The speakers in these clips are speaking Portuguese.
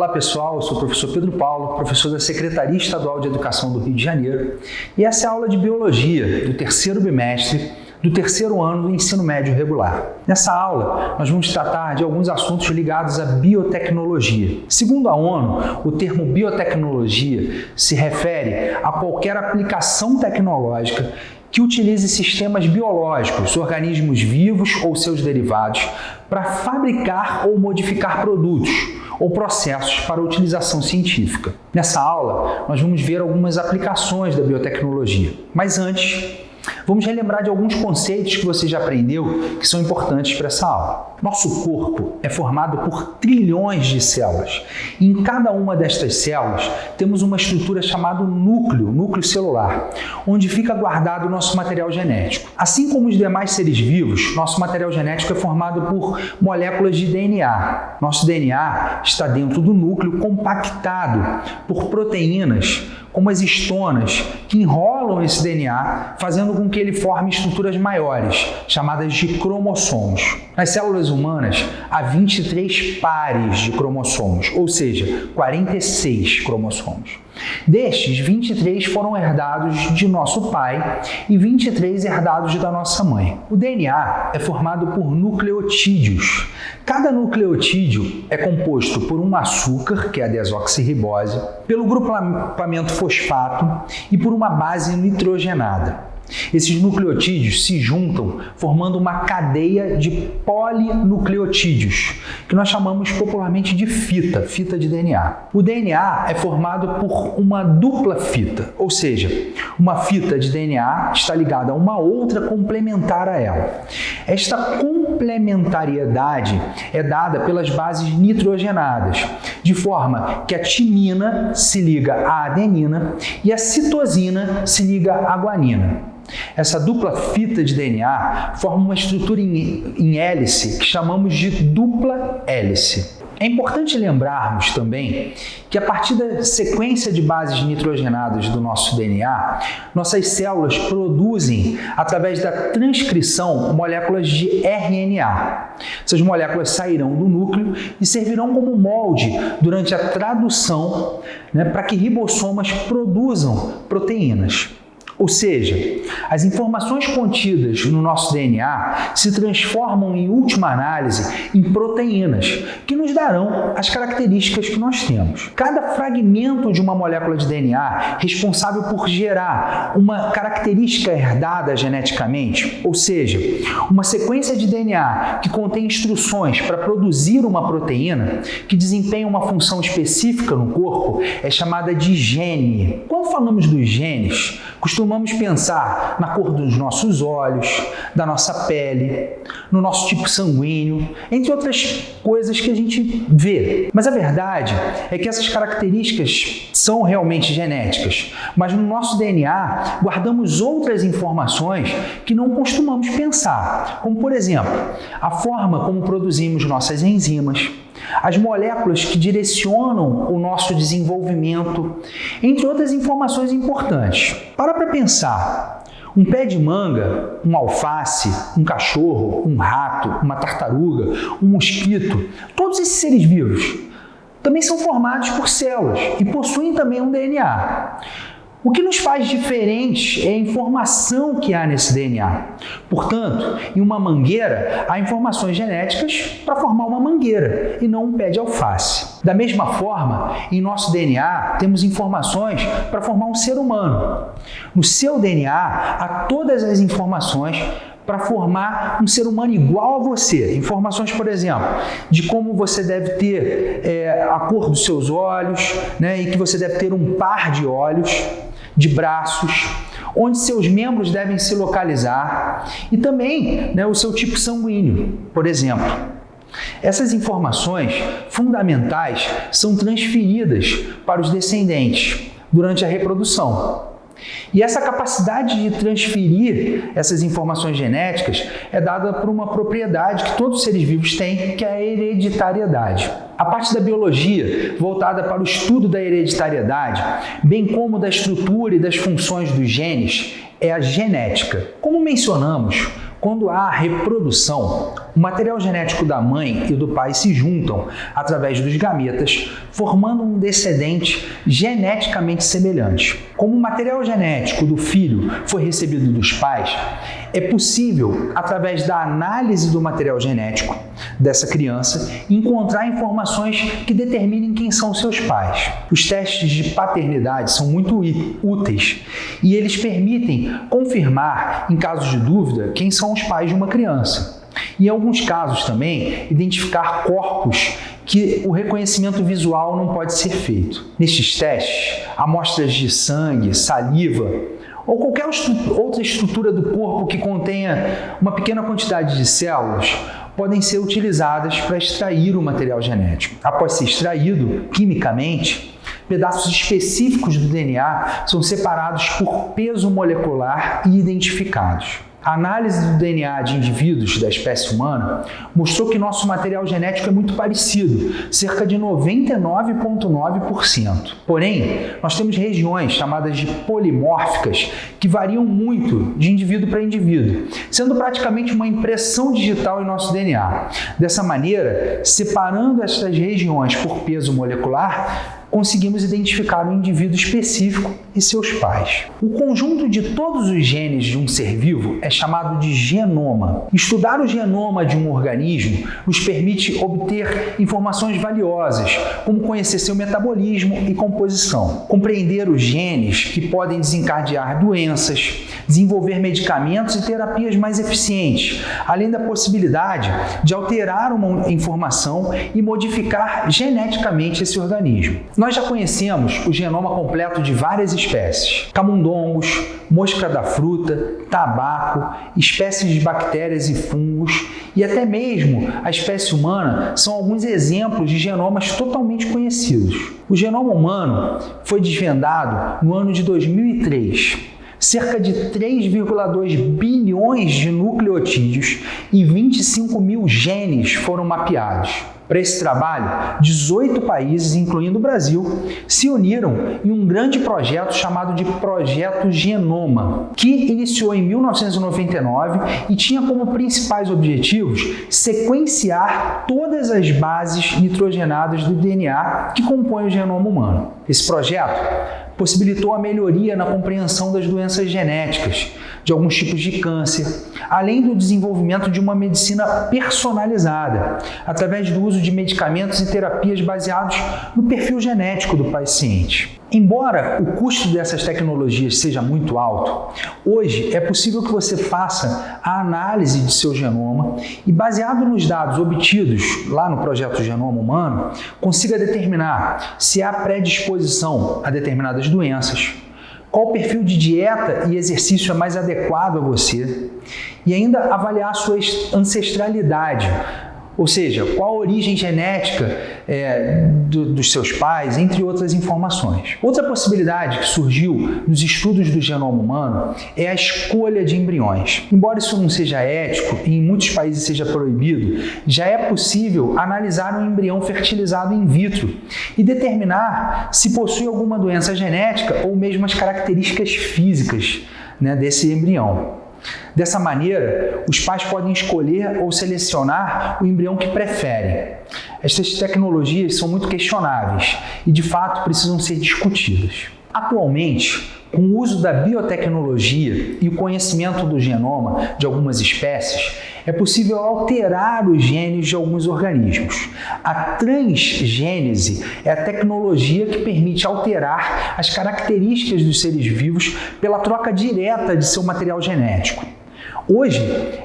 Olá pessoal, eu sou o professor Pedro Paulo, professor da Secretaria Estadual de Educação do Rio de Janeiro, e essa é a aula de Biologia do terceiro bimestre do terceiro ano do ensino médio regular. Nessa aula, nós vamos tratar de alguns assuntos ligados à biotecnologia. Segundo a ONU, o termo biotecnologia se refere a qualquer aplicação tecnológica que utilize sistemas biológicos, organismos vivos ou seus derivados, para fabricar ou modificar produtos ou processos para utilização científica. Nessa aula, nós vamos ver algumas aplicações da biotecnologia. Mas antes, vamos relembrar de alguns conceitos que você já aprendeu que são importantes para essa aula. Nosso corpo é formado por trilhões de células. E em cada uma destas células temos uma estrutura chamada núcleo celular, onde fica guardado o nosso material genético. Assim como os demais seres vivos, nosso material genético é formado por moléculas de DNA. Nosso DNA está dentro do núcleo compactado por proteínas, como as histonas, que enrolam esse DNA, fazendo com que ele forme estruturas maiores, chamadas de cromossomos. Nas células humanas, há 23 pares de cromossomos, ou seja, 46 cromossomos. Destes, 23 foram herdados de nosso pai e 23 herdados da nossa mãe. O DNA é formado por nucleotídeos. Cada nucleotídeo é composto por um açúcar, que é a desoxirribose, pelo grupamento fosfato e por uma base nitrogenada. Esses nucleotídeos se juntam formando uma cadeia de polinucleotídeos, que nós chamamos popularmente de fita de DNA. O DNA é formado por uma dupla fita, ou seja, uma fita de DNA está ligada a uma outra complementar a ela. Esta complementariedade é dada pelas bases nitrogenadas, de forma que a timina se liga à adenina e a citosina se liga à guanina. Essa dupla fita de DNA forma uma estrutura em hélice que chamamos de dupla hélice. É importante lembrarmos também que a partir da sequência de bases nitrogenadas do nosso DNA, nossas células produzem, através da transcrição, moléculas de RNA. Essas moléculas sairão do núcleo e servirão como molde durante a tradução, para que ribossomas produzam proteínas. Ou seja, as informações contidas no nosso DNA se transformam, em última análise, em proteínas, que nos darão as características que nós temos. Cada fragmento de uma molécula de DNA responsável por gerar uma característica herdada geneticamente, ou seja, uma sequência de DNA que contém instruções para produzir uma proteína que desempenha uma função específica no corpo, é chamada de gene. Quando falamos dos genes, costumamos pensar na cor dos nossos olhos, da nossa pele, no nosso tipo sanguíneo, entre outras coisas que a gente vê. Mas a verdade é que essas características são realmente genéticas, mas no nosso DNA guardamos outras informações que não costumamos pensar, como por exemplo, a forma como produzimos nossas enzimas, as moléculas que direcionam o nosso desenvolvimento, entre outras informações importantes. Para pensar, um pé de manga, um alface, um cachorro, um rato, uma tartaruga, um mosquito, todos esses seres vivos também são formados por células e possuem também um DNA. O que nos faz diferentes é a informação que há nesse DNA. Portanto, em uma mangueira, há informações genéticas para formar uma mangueira e não um pé de alface. Da mesma forma, em nosso DNA, temos informações para formar um ser humano. No seu DNA, há todas as informações para formar um ser humano igual a você. Informações, por exemplo, de como você deve ter a cor dos seus olhos, e que você deve ter um par de olhos, de braços, onde seus membros devem se localizar e também o seu tipo sanguíneo, por exemplo. Essas informações fundamentais são transferidas para os descendentes durante a reprodução. E essa capacidade de transferir essas informações genéticas é dada por uma propriedade que todos os seres vivos têm, que é a hereditariedade. A parte da biologia voltada para o estudo da hereditariedade, bem como da estrutura e das funções dos genes, é a genética. Como mencionamos, Quando há reprodução, o material genético da mãe e do pai se juntam através dos gametas, formando um descendente geneticamente semelhante. Como o material genético do filho foi recebido dos pais, é possível, através da análise do material genético dessa criança, encontrar informações que determinem quem são seus pais. Os testes de paternidade são muito úteis e eles permitem confirmar, em casos de dúvida, quem são os pais de uma criança. E, em alguns casos também, identificar corpos que o reconhecimento visual não pode ser feito. Nestes testes, amostras de sangue, saliva ou qualquer outra estrutura do corpo que contenha uma pequena quantidade de células podem ser utilizadas para extrair o material genético. Após ser extraído, quimicamente, pedaços específicos do DNA são separados por peso molecular e identificados. A análise do DNA de indivíduos da espécie humana mostrou que nosso material genético é muito parecido, cerca de 99,9%. Porém, nós temos regiões chamadas de polimórficas que variam muito de indivíduo para indivíduo, sendo praticamente uma impressão digital em nosso DNA. Dessa maneira, separando essas regiões por peso molecular, conseguimos identificar um indivíduo específico e seus pais. O conjunto de todos os genes de um ser vivo é chamado de genoma. Estudar o genoma de um organismo nos permite obter informações valiosas, como conhecer seu metabolismo e composição, compreender os genes que podem desencadear doenças, desenvolver medicamentos e terapias mais eficientes, além da possibilidade de alterar uma informação e modificar geneticamente esse organismo. Nós já conhecemos o genoma completo de várias espécies: camundongos, mosca da fruta, tabaco, espécies de bactérias e fungos e até mesmo a espécie humana são alguns exemplos de genomas totalmente conhecidos. O genoma humano foi desvendado no ano de 2003. Cerca de 3,2 bilhões de nucleotídeos e 25 mil genes foram mapeados. Para esse trabalho, 18 países, incluindo o Brasil, se uniram em um grande projeto chamado de Projeto Genoma, que iniciou em 1999 e tinha como principais objetivos sequenciar todas as bases nitrogenadas do DNA que compõem o genoma humano. Esse projeto possibilitou a melhoria na compreensão das doenças genéticas, de alguns tipos de câncer, além do desenvolvimento de uma medicina personalizada, através do uso de medicamentos e terapias baseados no perfil genético do paciente. Embora o custo dessas tecnologias seja muito alto, hoje é possível que você faça a análise de seu genoma e, baseado nos dados obtidos lá no Projeto Genoma Humano, consiga determinar se há predisposição a determinadas doenças, qual perfil de dieta e exercício é mais adequado a você e ainda avaliar a sua ancestralidade, ou seja, qual a origem genética dos seus pais, entre outras informações. Outra possibilidade que surgiu nos estudos do genoma humano é a escolha de embriões. Embora isso não seja ético e em muitos países seja proibido, já é possível analisar um embrião fertilizado in vitro e determinar se possui alguma doença genética ou mesmo as características físicas, desse embrião. Dessa maneira, os pais podem escolher ou selecionar o embrião que preferem. Estas tecnologias são muito questionáveis e, de fato, precisam ser discutidas. Atualmente, com o uso da biotecnologia e o conhecimento do genoma de algumas espécies, é possível alterar os genes de alguns organismos. A transgênese é a tecnologia que permite alterar as características dos seres vivos pela troca direta de seu material genético. Hoje,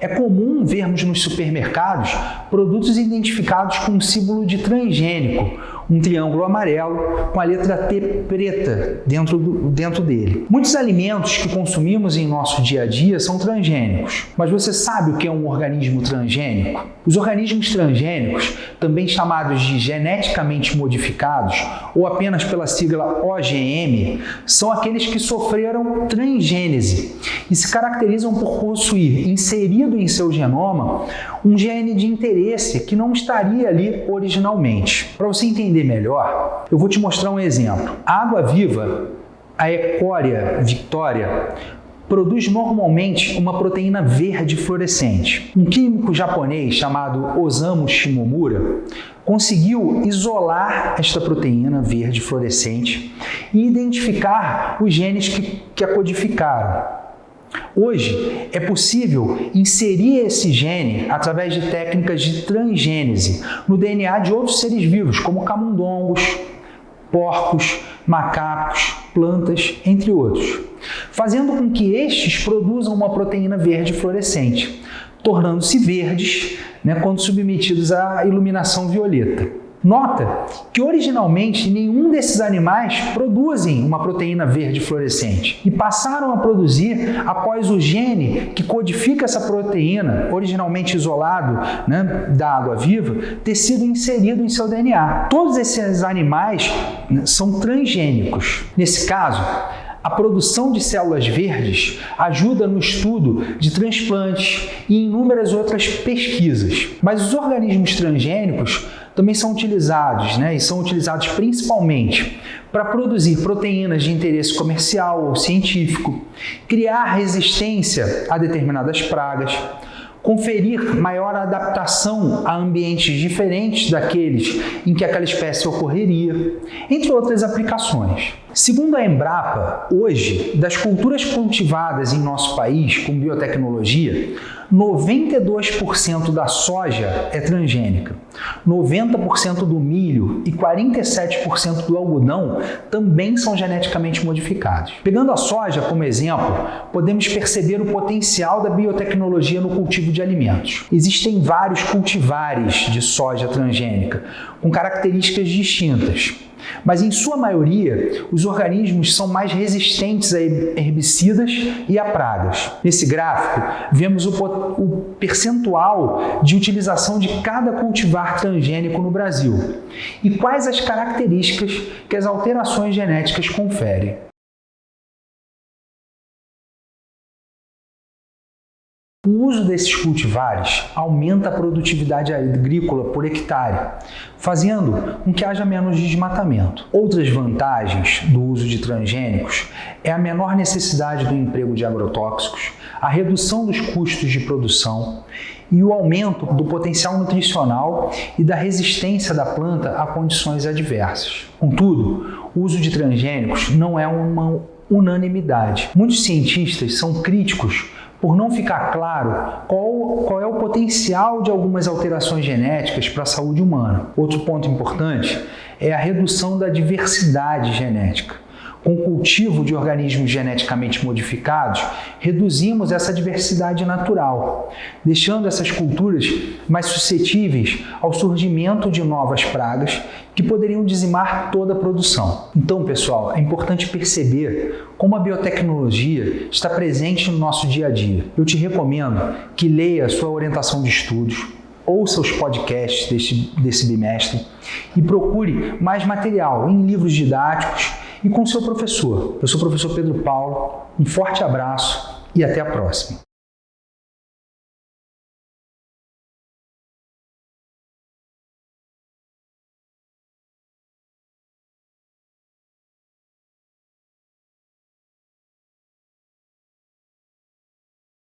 é comum vermos nos supermercados produtos identificados com um símbolo de transgênico, um triângulo amarelo com a letra T preta dentro dele. Muitos alimentos que consumimos em nosso dia a dia são transgênicos, mas você sabe o que é um organismo transgênico? Os organismos transgênicos, também chamados de geneticamente modificados, ou apenas pela sigla OGM, são aqueles que sofreram transgênese e se caracterizam por possuir inserido em seu genoma um gene de interesse que não estaria ali originalmente. Para você entender melhor, eu vou te mostrar um exemplo. A água viva, a Ecória Victoria, produz normalmente uma proteína verde fluorescente. Um químico japonês chamado Osamu Shimomura conseguiu isolar esta proteína verde fluorescente e identificar os genes que a codificaram. Hoje, é possível inserir esse gene através de técnicas de transgênese no DNA de outros seres vivos, como camundongos, porcos, macacos, plantas, entre outros, fazendo com que estes produzam uma proteína verde fluorescente, tornando-se verdes, quando submetidos à iluminação violeta. Nota que originalmente nenhum desses animais produzem uma proteína verde fluorescente e passaram a produzir após o gene que codifica essa proteína, originalmente isolado da água viva, ter sido inserido em seu DNA. Todos esses animais são transgênicos. Nesse caso, a produção de células verdes ajuda no estudo de transplantes e em inúmeras outras pesquisas. Mas os organismos transgênicos também são utilizados, e são utilizados principalmente para produzir proteínas de interesse comercial ou científico, criar resistência a determinadas pragas, conferir maior adaptação a ambientes diferentes daqueles em que aquela espécie ocorreria, entre outras aplicações. Segundo a Embrapa, hoje, das culturas cultivadas em nosso país com biotecnologia, 92% da soja é transgênica, 90% do milho e 47% do algodão também são geneticamente modificados. Pegando a soja como exemplo, podemos perceber o potencial da biotecnologia no cultivo de alimentos. Existem vários cultivares de soja transgênica com características distintas, mas em sua maioria, os organismos são mais resistentes a herbicidas e a pragas. Nesse gráfico, vemos o percentual de utilização de cada cultivar transgênico no Brasil e quais as características que as alterações genéticas conferem. O uso desses cultivares aumenta a produtividade agrícola por hectare, fazendo com que haja menos desmatamento. Outras vantagens do uso de transgênicos é a menor necessidade do emprego de agrotóxicos, a redução dos custos de produção e o aumento do potencial nutricional e da resistência da planta a condições adversas. Contudo, o uso de transgênicos não é uma unanimidade. Muitos cientistas são críticos por não ficar claro qual é o potencial de algumas alterações genéticas para a saúde humana. Outro ponto importante é a redução da diversidade genética. Com o cultivo de organismos geneticamente modificados, reduzimos essa diversidade natural, deixando essas culturas mais suscetíveis ao surgimento de novas pragas que poderiam dizimar toda a produção. Então, pessoal, é importante perceber como a biotecnologia está presente no nosso dia a dia. Eu te recomendo que leia a sua orientação de estudos, ouça os podcasts desse bimestre e procure mais material em livros didáticos e com seu professor. Eu sou o professor Pedro Paulo, um forte abraço e até a próxima.